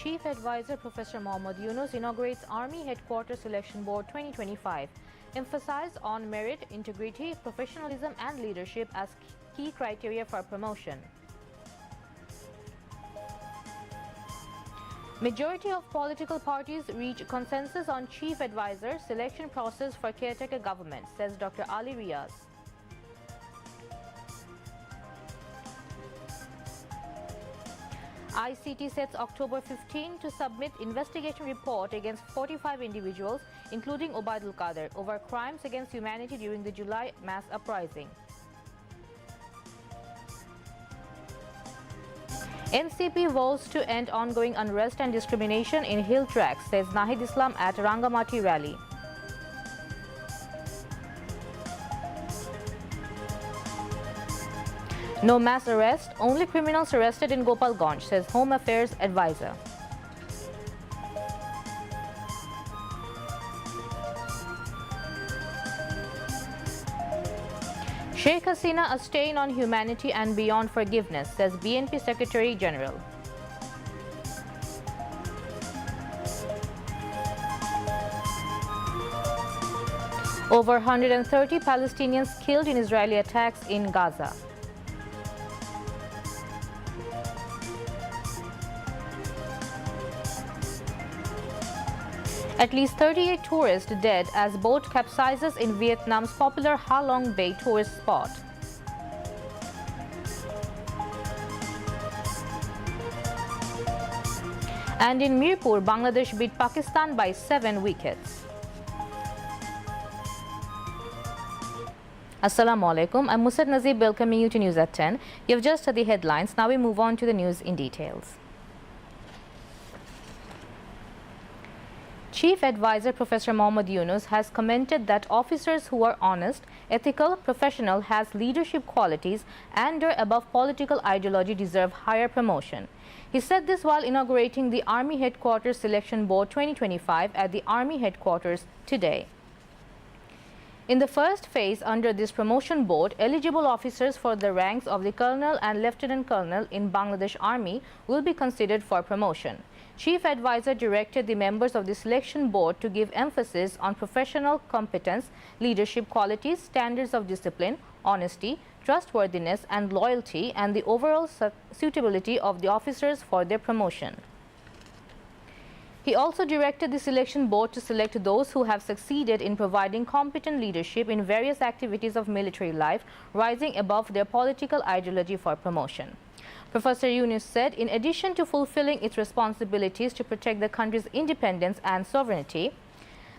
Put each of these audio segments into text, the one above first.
Chief Advisor Professor Mohammad Yunus inaugurates Army Headquarters Selection Board 2025, emphasized on merit, integrity, professionalism and leadership as key criteria for promotion. Majority of political parties reach consensus on Chief Advisor selection process for caretaker government, says Dr. Ali Riaz. ICT sets October 15 to submit investigation report against 45 individuals, including Obaidul Qadir, over crimes against humanity during the July mass uprising. NCP vows to end ongoing unrest and discrimination in hill tracks, says Nahid Islam at Rangamati rally. No mass arrest, only criminals arrested in Gopalganj, says Home Affairs advisor. Sheikh Hasina a stain on humanity and beyond forgiveness, says BNP Secretary General. Over 130 Palestinians killed in Israeli attacks in Gaza. At least 38 tourists dead as boat capsizes in Vietnam's popular Ha Long Bay tourist spot. And in Mirpur, Bangladesh beat Pakistan by 7 wickets. Assalamu alaikum. I'm Musad Nazib welcoming you to News at 10. You've just heard the headlines. Now we move on to the news in details. Chief Advisor Professor Mohammad Yunus has commented that officers who are honest, ethical, professional, has leadership qualities and are above political ideology deserve higher promotion. He said this while inaugurating the Army Headquarters Selection Board 2025 at the Army Headquarters today. In the first phase under this promotion board, eligible officers for the ranks of the Colonel and Lieutenant Colonel in Bangladesh Army will be considered for promotion. Chief Advisor directed the members of the selection board to give emphasis on professional competence, leadership qualities, standards of discipline, honesty, trustworthiness and loyalty, and the overall suitability of the officers for their promotion. He also directed the selection board to select those who have succeeded in providing competent leadership in various activities of military life, rising above their political ideology for promotion. Professor Yunus said, in addition to fulfilling its responsibilities to protect the country's independence and sovereignty,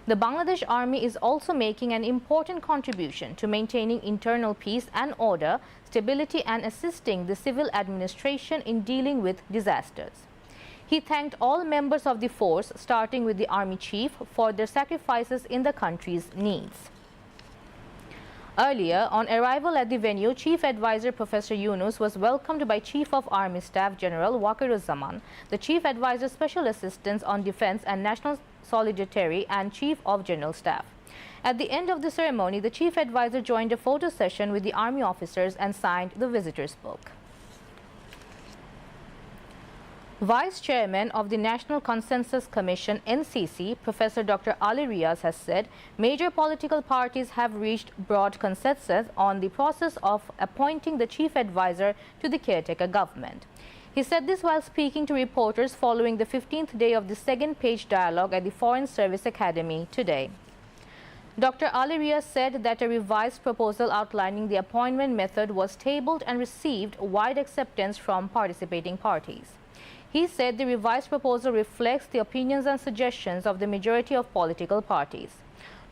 the Bangladesh Army is also making an important contribution to maintaining internal peace and order, stability, and assisting the civil administration in dealing with disasters. He thanked all members of the force, starting with the Army Chief, for their sacrifices in the country's needs. Earlier, on arrival at the venue, Chief Advisor Professor Yunus was welcomed by Chief of Army Staff General Wakiruzzaman, the Chief Advisor Special Assistance on Defense and National Solidarity, and Chief of General Staff. At the end of the ceremony, the Chief Advisor joined a photo session with the Army officers and signed the Visitors Book. Vice Chairman of the National Consensus Commission (NCC), Professor Dr. Ali Riaz has said major political parties have reached broad consensus on the process of appointing the Chief Advisor to the caretaker government. He said this while speaking to reporters following the 15th day of the second-page dialogue at the Foreign Service Academy today. Dr. Ali Riaz said that a revised proposal outlining the appointment method was tabled and received wide acceptance from participating parties. He said the revised proposal reflects the opinions and suggestions of the majority of political parties.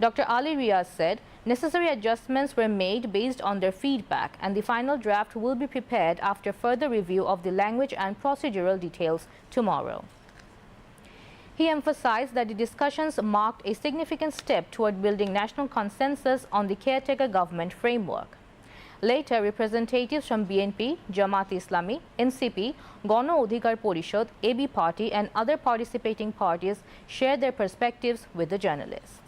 Dr. Ali Riaz said necessary adjustments were made based on their feedback, and the final draft will be prepared after further review of the language and procedural details tomorrow. He emphasized that the discussions marked a significant step toward building national consensus on the caretaker government framework. Later, representatives from BNP, Jamaat-e-Islami, NCP, Gano Adhikar Porishod, AB Party and other participating parties shared their perspectives with the journalists.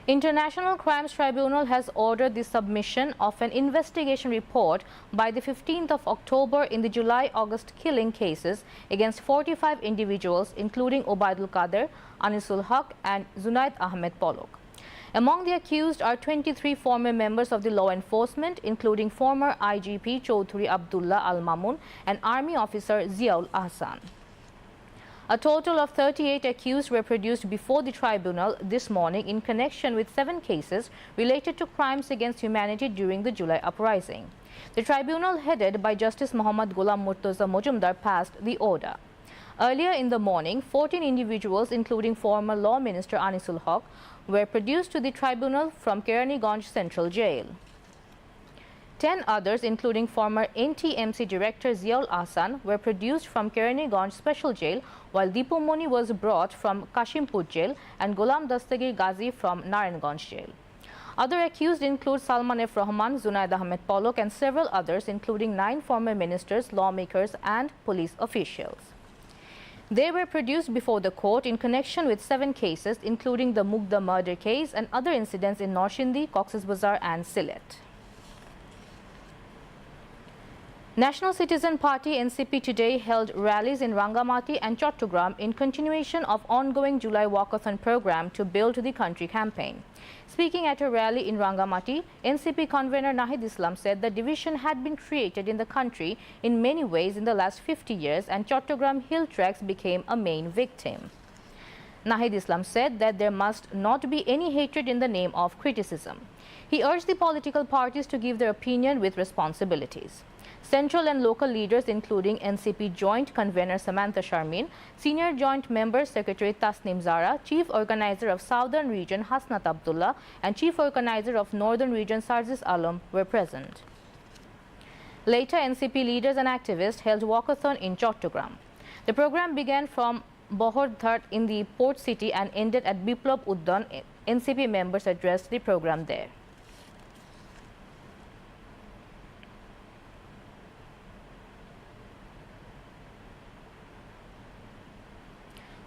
International Crimes Tribunal has ordered the submission of an investigation report by the 15th of October in the July-August killing cases against 45 individuals including Obaidul Qadir, Anisul Haq and Zunaid Ahmed Polok. Among the accused are 23 former members of the law enforcement including former IGP Chaudhry Abdullah Al Mamun and Army officer Ziaul Ahsan. A total of 38 accused were produced before the tribunal this morning in connection with 7 cases related to crimes against humanity during the July uprising. The tribunal, headed by Justice Muhammad Ghulam Murtaza Mojumdar, passed the order. Earlier in the morning, 14 individuals, including former Law Minister Anisul Haq, were produced to the tribunal from Keraniganj Central Jail. 10 others, including former NTMC Director Ziaul Ahsan, were produced from Keraniganj Special Jail, while Dipu Moni was brought from Kashimpur Jail and Ghulam Dastagir Ghazi from Narayanganj Jail. Other accused include Salman F. Rahman, Zunaid Ahmed Polok and several others, including 9 former ministers, lawmakers and police officials. They were produced before the court in connection with 7 cases, including the Mugda murder case and other incidents in Norshindi, Cox's Bazar and Sylhet. National Citizen Party NCP today held rallies in Rangamati and Chattogram in continuation of ongoing July Walkathon program to Build the Country campaign. Speaking at a rally in Rangamati, NCP convener Nahid Islam said the division had been created in the country in many ways in the last 50 years and Chattogram hill tracks became a main victim. Nahid Islam said that there must not be any hatred in the name of criticism. He urged the political parties to give their opinion with responsibilities. Central and local leaders including NCP Joint Convener Samantha Sharmin, Senior Joint Member Secretary Tasnim Zara, Chief Organizer of Southern Region Hasnat Abdullah and Chief Organizer of Northern Region Sarzis Alam were present. Later, NCP leaders and activists held walkathon in Chattogram. The program began from Bohordhat in the port city and ended at Biplab Uddan. NCP members addressed the program there.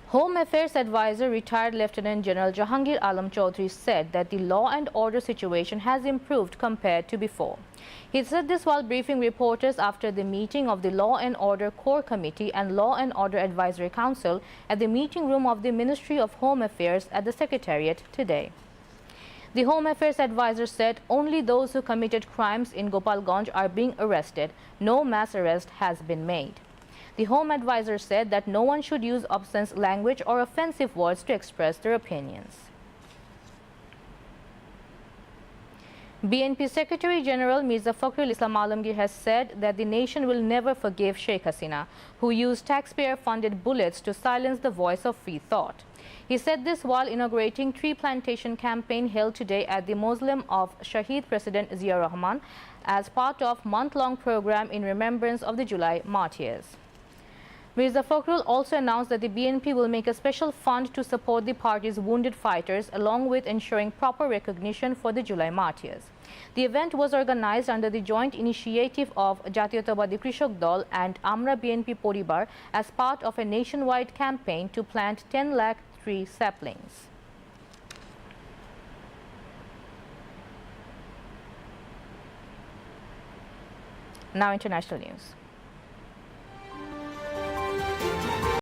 Home Affairs Advisor retired Lieutenant General Jahangir Alam Chaudhry said that the law and order situation has improved compared to before. He said this while briefing reporters after the meeting of the Law and Order Core Committee and Law and Order Advisory Council at the meeting room of the Ministry of Home Affairs at the Secretariat today. The Home Affairs Advisor said only those who committed crimes in Gopalganj are being arrested. No mass arrest has been made. The Home Advisor said that no one should use obscene language or offensive words to express their opinions. BNP Secretary General Mirza Fakhrul Islam Alamgir has said that the nation will never forgive Sheikh Hasina, who used taxpayer-funded bullets to silence the voice of free thought. He said this while inaugurating tree plantation campaign held today at the Mausoleum of Shaheed President Zia Rahman as part of month-long program in remembrance of the July martyrs. Mirza Fakhrul also announced that the BNP will make a special fund to support the party's wounded fighters along with ensuring proper recognition for the July martyrs. The event was organized under the joint initiative of Jatiyotawadi Krishok Dal and Amra BNP Poribar as part of a nationwide campaign to plant 10 lakh tree saplings. Now international news.